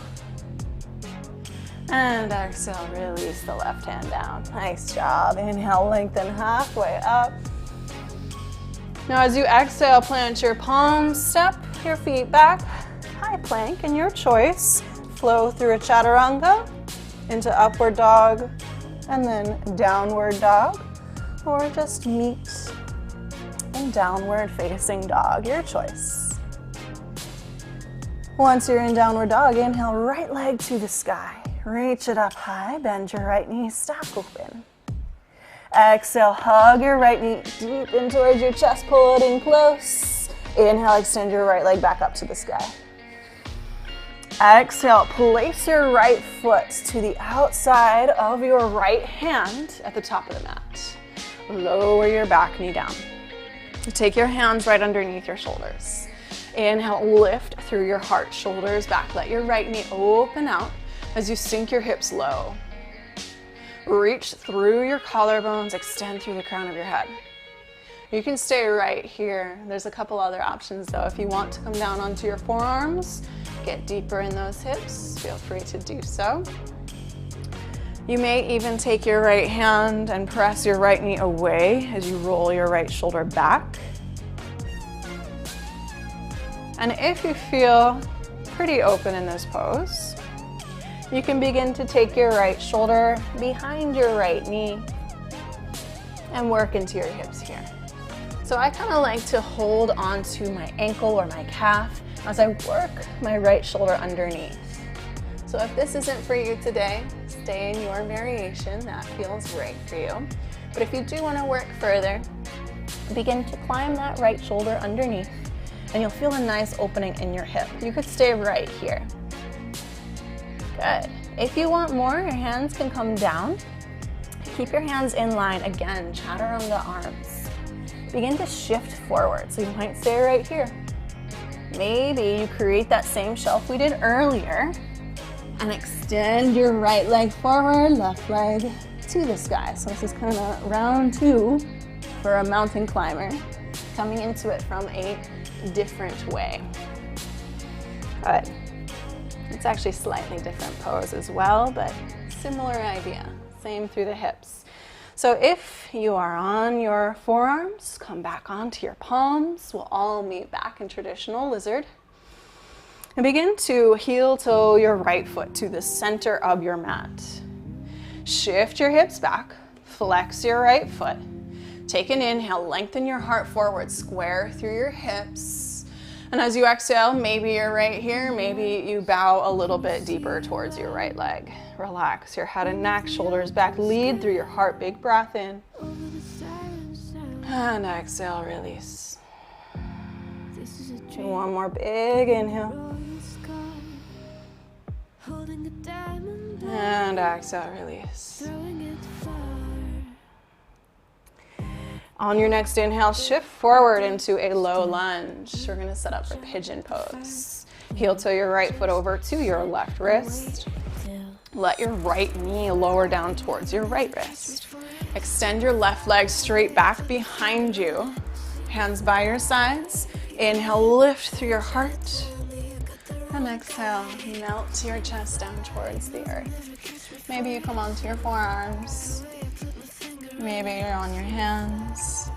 And exhale, release the left hand down. Nice job. Inhale, lengthen halfway up. Now as you exhale, plant your palms, step your feet back, high plank, and your choice. Flow through a chaturanga into upward dog and then downward dog, or just meet in downward facing dog, your choice. Once you're in downward dog, inhale, right leg to the sky. Reach it up high, bend your right knee, stack open. Exhale, hug your right knee deep in towards your chest, pull it in close. Inhale, extend your right leg back up to the sky. Exhale, place your right foot to the outside of your right hand at the top of the mat. Lower your back knee down. Take your hands right underneath your shoulders. Inhale, lift through your heart, shoulders back. Let your right knee open out as you sink your hips low. Reach through your collarbones, extend through the crown of your head. You can stay right here. There's a couple other options though. If you want to come down onto your forearms, get deeper in those hips, feel free to do so. You may even take your right hand and press your right knee away as you roll your right shoulder back. And if you feel pretty open in this pose, you can begin to take your right shoulder behind your right knee and work into your hips here. So I kind of like to hold onto my ankle or my calf as I work my right shoulder underneath. So if this isn't for you today, stay in your variation. That feels right for you. But if you do want to work further, begin to climb that right shoulder underneath and you'll feel a nice opening in your hip. You could stay right here. Good. If you want more, your hands can come down. Keep your hands in line. Again, chaturanga arms. Begin to shift forward. So you might stay right here. Maybe you create that same shelf we did earlier and extend your right leg forward, left leg to the sky. So this is kind of round two for a mountain climber, coming into it from a different way. Good. It's actually slightly different pose as well, but similar idea, same through the hips. So if you are on your forearms, come back onto your palms. We'll all meet back in traditional lizard. And begin to heel toe your right foot to the center of your mat. Shift your hips back, flex your right foot. Take an inhale, lengthen your heart forward, square through your hips. And as you exhale, maybe you're right here, maybe you bow a little bit deeper towards your right leg. Relax your head and neck, shoulders back, lead through your heart, big breath in. And exhale, release. One more big inhale. And exhale, release. On your next inhale, shift forward into a low lunge. We're gonna set up for Pigeon Pose. Heel toe your right foot over to your left wrist. Let your right knee lower down towards your right wrist. Extend your left leg straight back behind you. Hands by your sides. Inhale, lift through your heart. And exhale, melt your chest down towards the earth. Maybe you come onto your forearms. Maybe you're on your hands.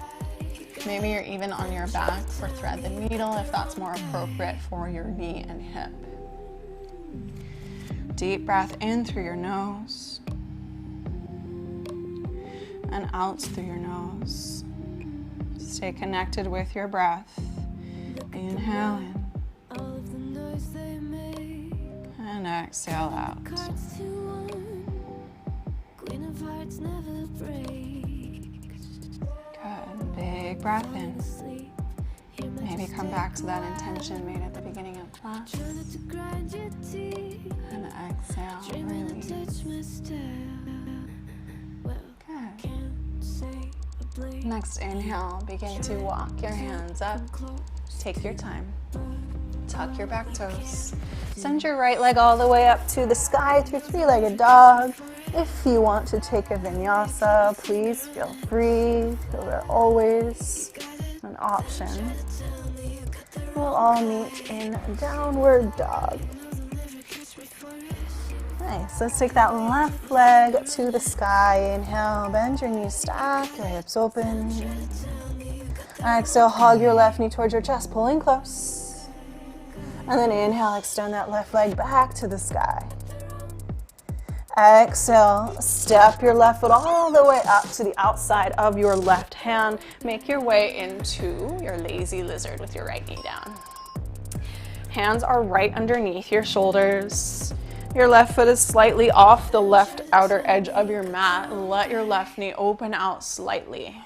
Maybe you're even on your back for thread the needle if that's more appropriate for your knee and hip. Deep breath in through your nose and out through your nose. Stay connected with your breath. Inhale in and exhale out. Good. Big breath in. Maybe come back to that intention made at the beginning of class. And exhale, release. Good. Next inhale, begin to walk your hands up. Take your time. Tuck your back toes. Send your right leg all the way up to the sky through three-legged dog. If you want to take a vinyasa, please feel free. Those are always an option. We'll all meet in downward dog. Nice. Let's take that left leg to the sky. Inhale, bend your knees, stack your hips open. Exhale, hug your left knee towards your chest, pulling close. And then inhale, extend that left leg back to the sky. Exhale, step your left foot all the way up to the outside of your left hand. Make your way into your lazy lizard with your right knee down. Hands are right underneath your shoulders. Your left foot is slightly off the left outer edge of your mat. Let your left knee open out slightly.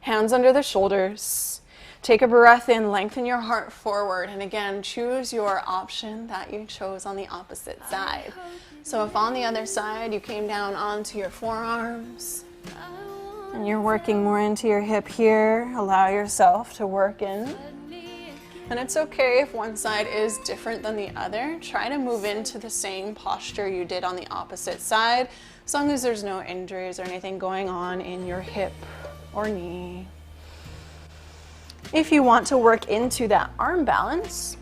Hands under the shoulders. Take a breath in, lengthen your heart forward, and again, choose your option that you chose on the opposite side. So if on the other side you came down onto your forearms and you're working more into your hip here, allow yourself to work in. And it's okay if one side is different than the other. Try to move into the same posture you did on the opposite side, as long as there's no injuries or anything going on in your hip or knee. If you want to work into that arm balance,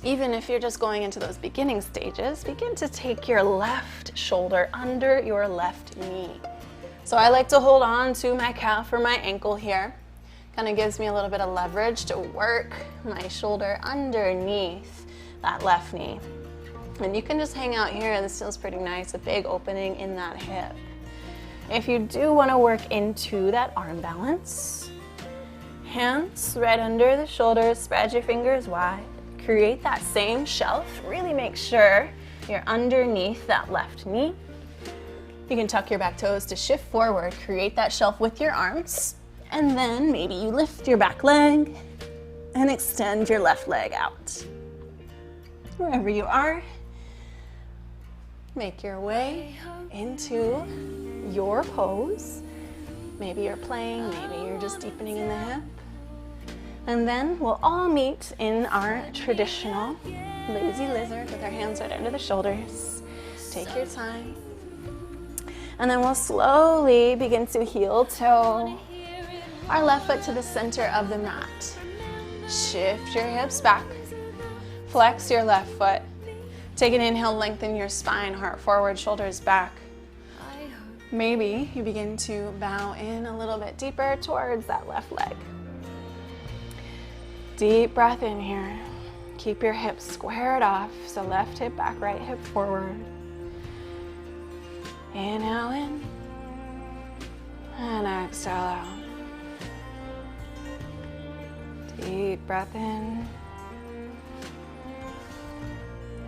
even if you're just going into those beginning stages, begin to take your left shoulder under your left knee. So I like to hold on to my calf or my ankle here. Kind of gives me a little bit of leverage to work my shoulder underneath that left knee. And you can just hang out here. This feels pretty nice, a big opening in that hip. If you do want to work into that arm balance, hands right under the shoulders, spread your fingers wide. Create that same shelf. Really make sure you're underneath that left knee. You can tuck your back toes to shift forward. Create that shelf with your arms. And then maybe you lift your back leg and extend your left leg out. Wherever you are, make your way into your pose. Maybe you're playing, maybe you're just deepening in the hip. And then we'll all meet in our traditional lazy lizard with our hands right under the shoulders. Take your time. And then we'll slowly begin to heel toe our left foot to the center of the mat. Shift your hips back. Flex your left foot. Take an inhale, lengthen your spine, heart forward, shoulders back. Maybe you begin to bow in a little bit deeper towards that left leg. Deep breath in here. Keep your hips squared off. So left hip back, right hip forward. Inhale in. And exhale out. Deep breath in.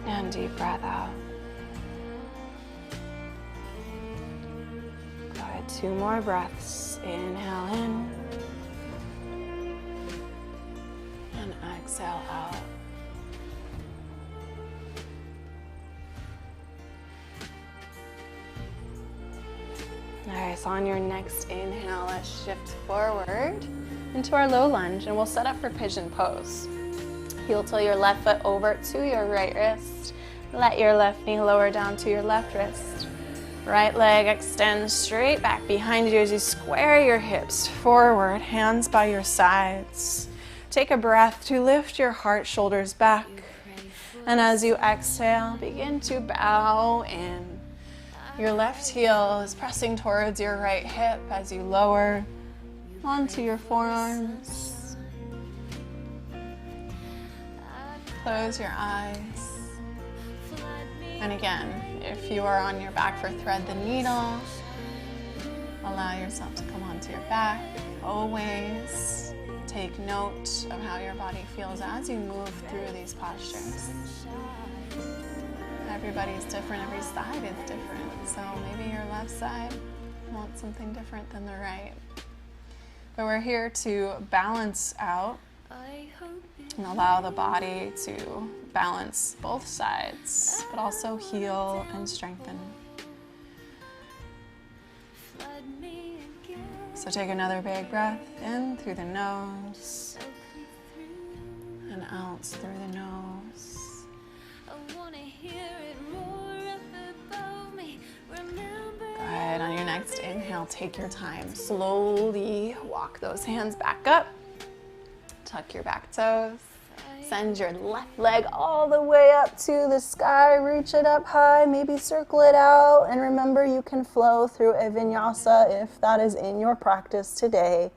And deep breath out. Good. 2 more breaths. Inhale in. And exhale out. All right, so on your next inhale, let's shift forward into our low lunge, and we'll set up for Pigeon Pose. Heel toe your left foot over to your right wrist. Let your left knee lower down to your left wrist. Right leg extends straight back behind you as you square your hips forward, hands by your sides. Take a breath to lift your heart, shoulders back. And as you exhale, begin to bow in. Your left heel is pressing towards your right hip as you lower onto your forearms. Close your eyes. And again, if you are on your back for thread the needle, allow yourself to come onto your back. Always take note of how your body feels as you move through these postures. Everybody's different, every side is different. So maybe your left side wants something different than the right. But we're here to balance out and allow the body to balance both sides, but also heal and strengthen. So take another big breath in through the nose and out through the nose. exhale, take your time. Slowly walk those hands back up. Tuck your back toes. Send your left leg all the way up to the sky. Reach it up high, maybe circle it out. And remember, you can flow through a vinyasa if that is in your practice today.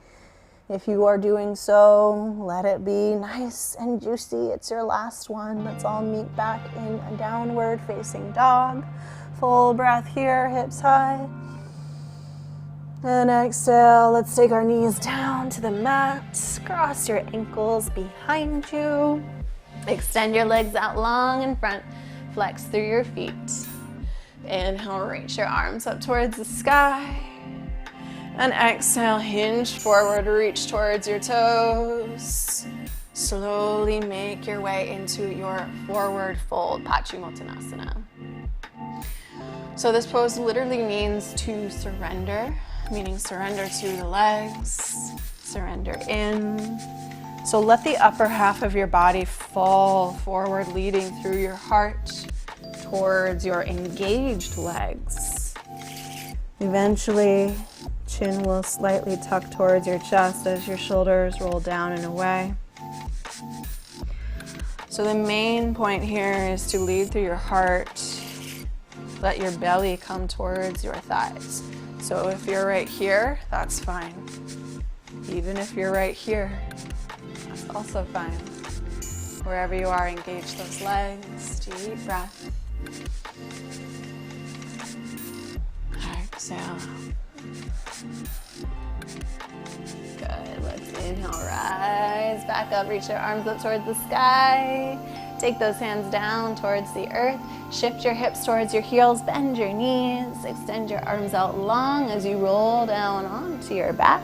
If you are doing so, let it be nice and juicy. It's your last one. Let's all meet back in a downward facing dog. Full breath here, hips high. And exhale, let's take our knees down to the mat. Cross your ankles behind you. Extend your legs out long in front. Flex through your feet. Inhale, reach your arms up towards the sky. And exhale, hinge forward, reach towards your toes. Slowly make your way into your forward fold, Paschimottanasana. So this pose literally means to surrender, meaning surrender to the legs, surrender in. So let the upper half of your body fall forward, leading through your heart towards your engaged legs. Eventually, chin will slightly tuck towards your chest as your shoulders roll down and away. So the main point here is to lead through your heart. Let your belly come towards your thighs. So if you're right here, that's fine. Even if you're right here, that's also fine. Wherever you are, engage those legs. Deep breath. Exhale. Good. Let's inhale, rise back up, reach your arms up towards the sky. Take those hands down towards the earth. Shift your hips towards your heels, bend your knees, extend your arms out long as you roll down onto your back.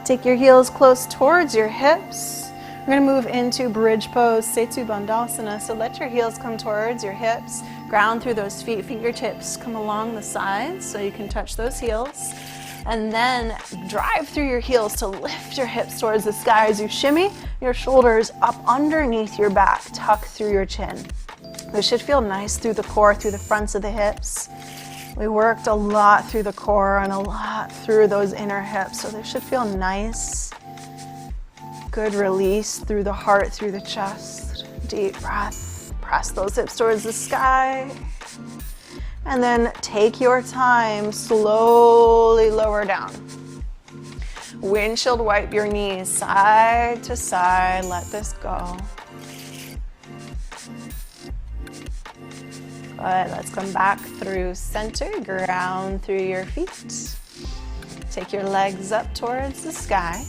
Take your heels close towards your hips. We're going to move into bridge pose, Setu Bandhasana. So let your heels come towards your hips. Ground through those feet, fingertips come along the sides so you can touch those heels. And then drive through your heels to lift your hips towards the sky as you shimmy your shoulders up underneath your back, tuck through your chin. This should feel nice through the core, through the fronts of the hips. We worked a lot through the core and a lot through those inner hips, so this should feel nice. Good release through the heart, through the chest. Deep breath. Press those hips towards the sky. And then take your time, slowly lower down. Windshield wipe your knees side to side. Let this go. Good. Let's come back through center. Ground through your feet. Take your legs up towards the sky.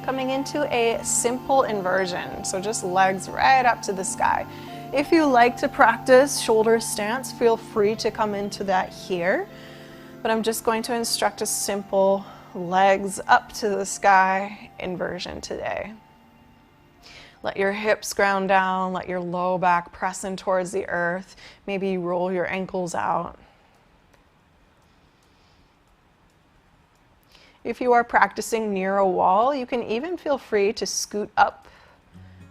Coming into a simple inversion. So just legs right up to the sky. If you like to practice shoulder stance, feel free to come into that here. But I'm just going to instruct a simple legs up to the sky inversion today. Let your hips ground down, let your low back press in towards the earth. Maybe you roll your ankles out. If you are practicing near a wall, you can even feel free to scoot up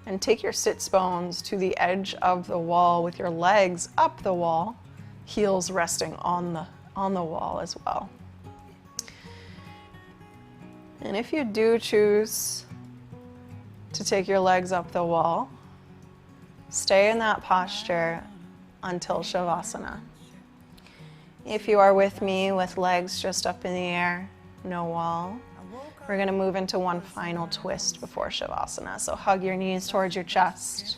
and take your sits bones to the edge of the wall with your legs up the wall, heels resting on the wall as well. And if you do choose to take your legs up the wall, stay in that posture until Shavasana. If you are with me with legs just up in the air, no wall, we're going to move into one final twist before Shavasana. So hug your knees towards your chest.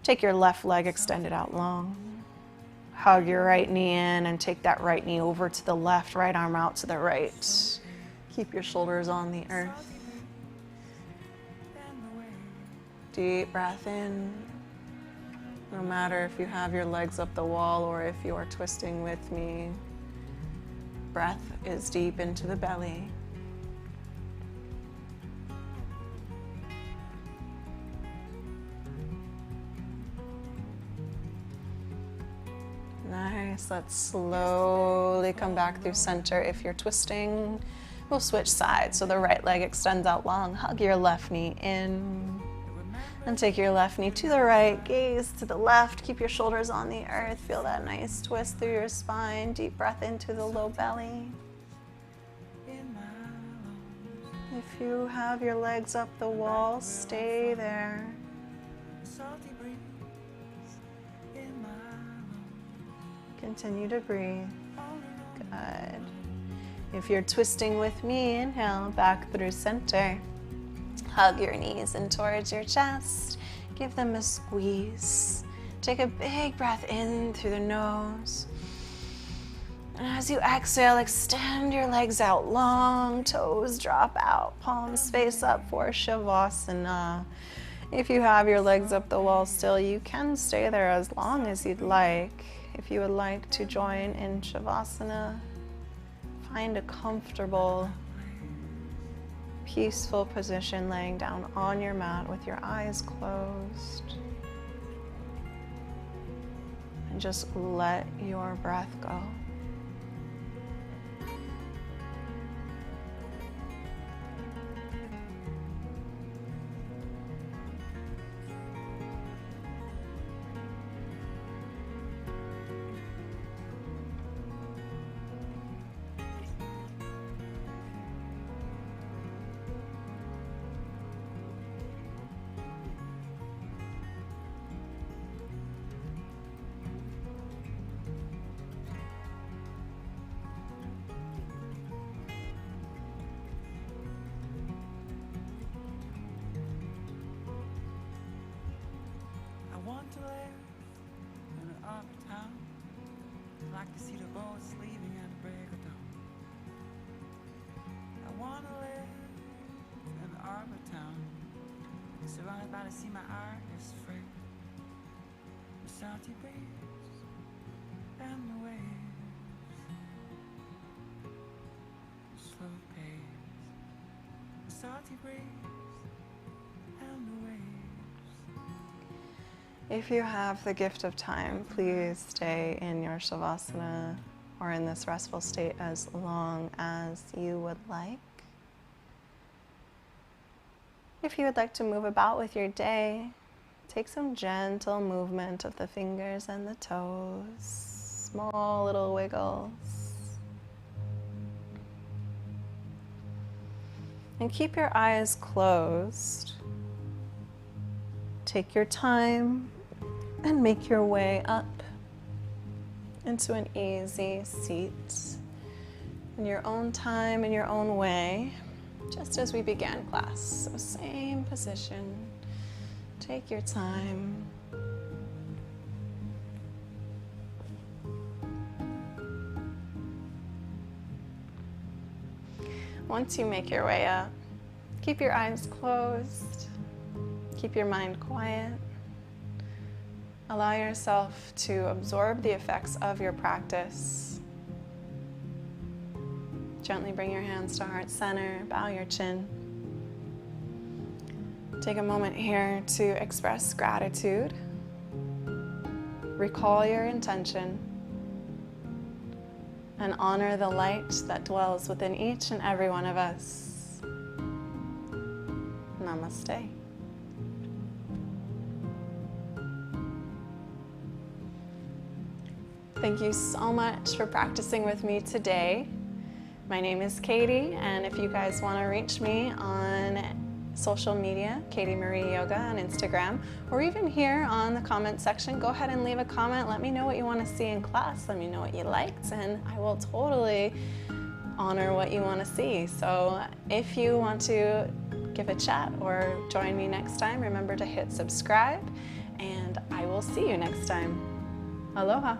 Take your left leg extended out long. Hug your right knee in and take that right knee over to the left, right arm out to the right. Keep your shoulders on the earth. Deep breath in. No matter if you have your legs up the wall or if you are twisting with me, breath is deep into the belly. Nice. Let's slowly come back through center. If you're twisting, we'll switch sides. So the right leg extends out long. Hug your left knee in. And take your left knee to the right, gaze to the left, keep your shoulders on the earth, feel that nice twist through your spine, deep breath into the low belly. If you have your legs up the wall, stay there. Continue to breathe. Good. If you're twisting with me, inhale back through center. Hug your knees in towards your chest. Give them a squeeze. Take a big breath in through the nose. And as you exhale, extend your legs out long, toes drop out, palms face up for Shavasana. If you have your legs up the wall still, you can stay there as long as you'd like. If you would like to join in Shavasana, find a comfortable, peaceful position laying down on your mat with your eyes closed. And just let your breath go. To live in an upper town, like to see the boats leaving at the break of dawn. I want to live in an upper town, surrounded by the sea, my art is free. The salty breeze and the waves, the slow pace. The salty breeze and the waves. If you have the gift of time, please stay in your Shavasana or in this restful state as long as you would like. If you would like to move about with your day, take some gentle movement of the fingers and the toes, small little wiggles. And keep your eyes closed. Take your time and make your way up into an easy seat in your own time, in your own way, just as we began class. So same position, take your time. Once you make your way up, keep your eyes closed. Keep your mind quiet. Allow yourself to absorb the effects of your practice. Gently bring your hands to heart center, bow your chin. Take a moment here to express gratitude. Recall your intention and honor the light that dwells within each and every one of us. Namaste. Thank you so much for practicing with me today. My name is Katie, and if you guys want to reach me on social media, Katie Marie Yoga on Instagram, or even here on the comment section, go ahead and leave a comment. Let me know what you want to see in class. Let me know what you liked, and I will totally honor what you want to see. So if you want to give a chat or join me next time, remember to hit subscribe, and I will see you next time. Aloha.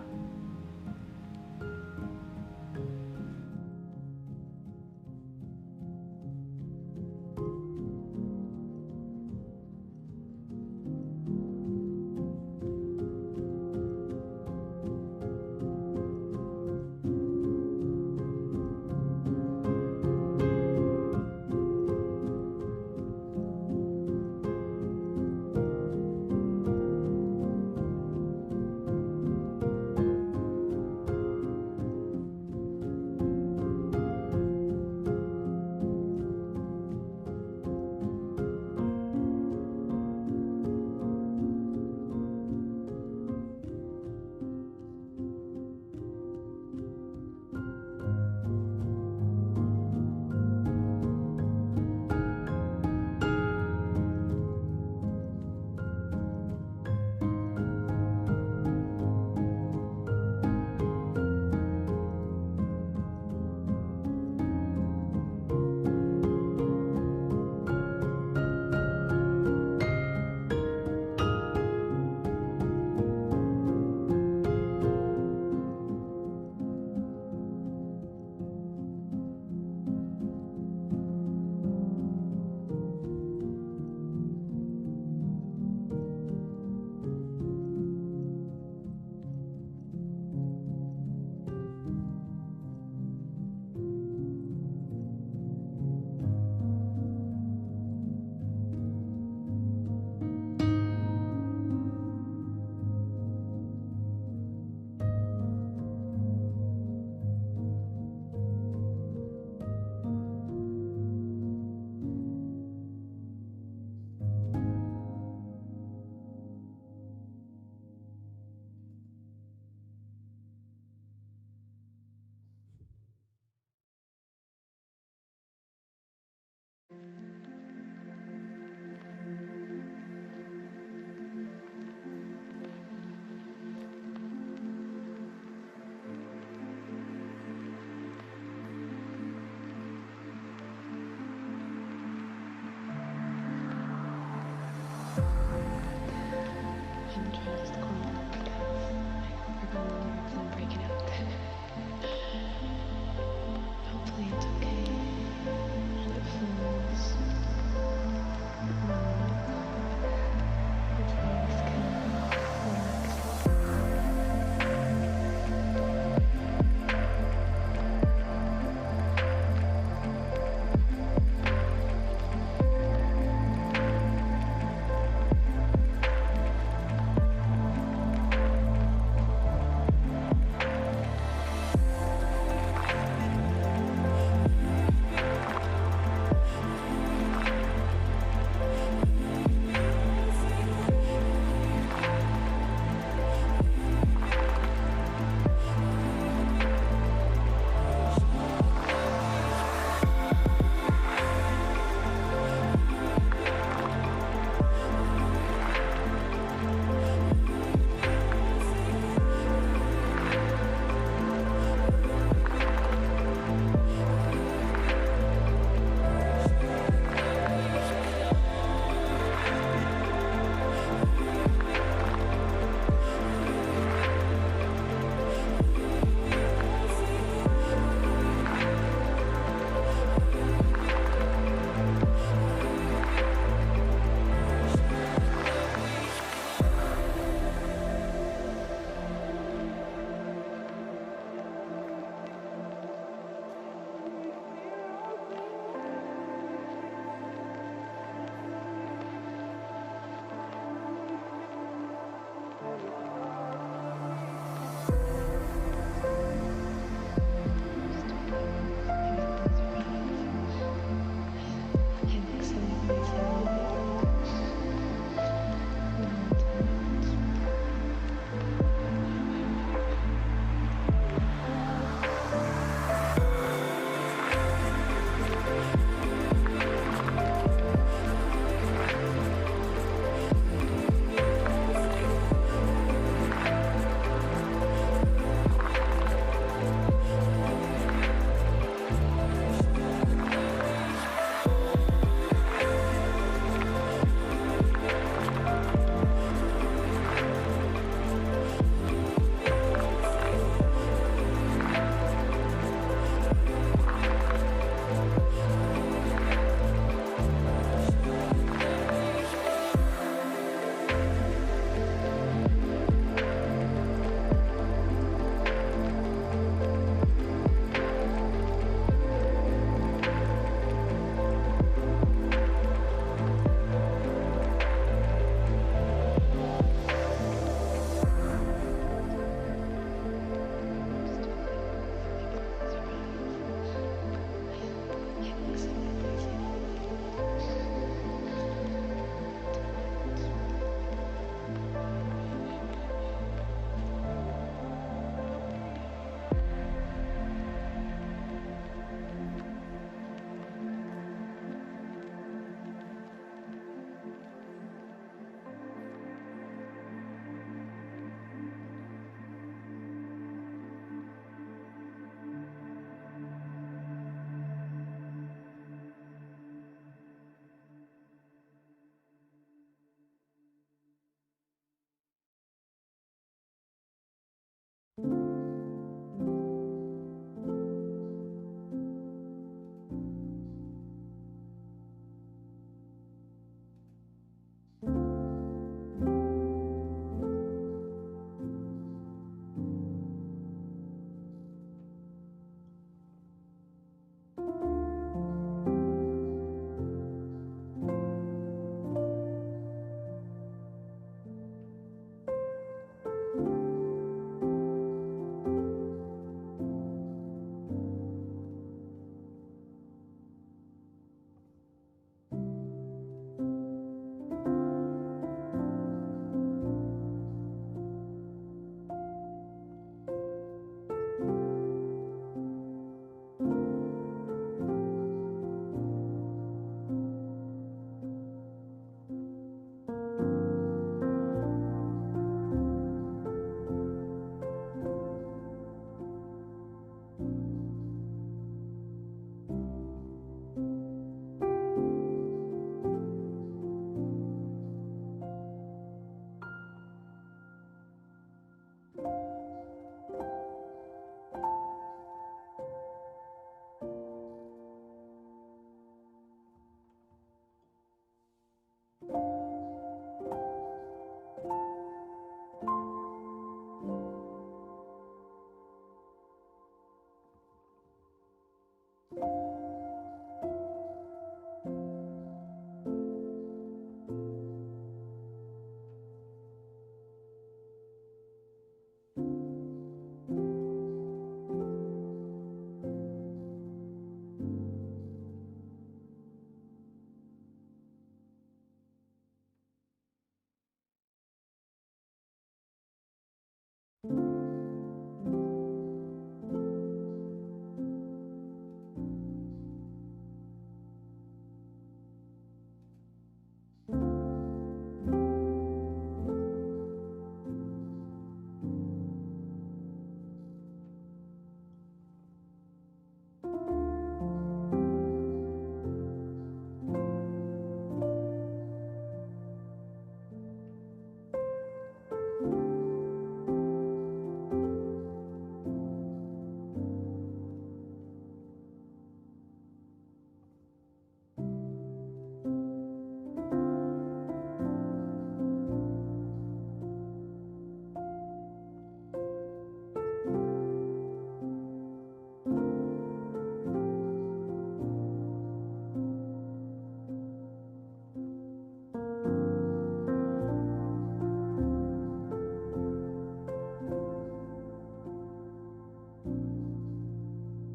Thank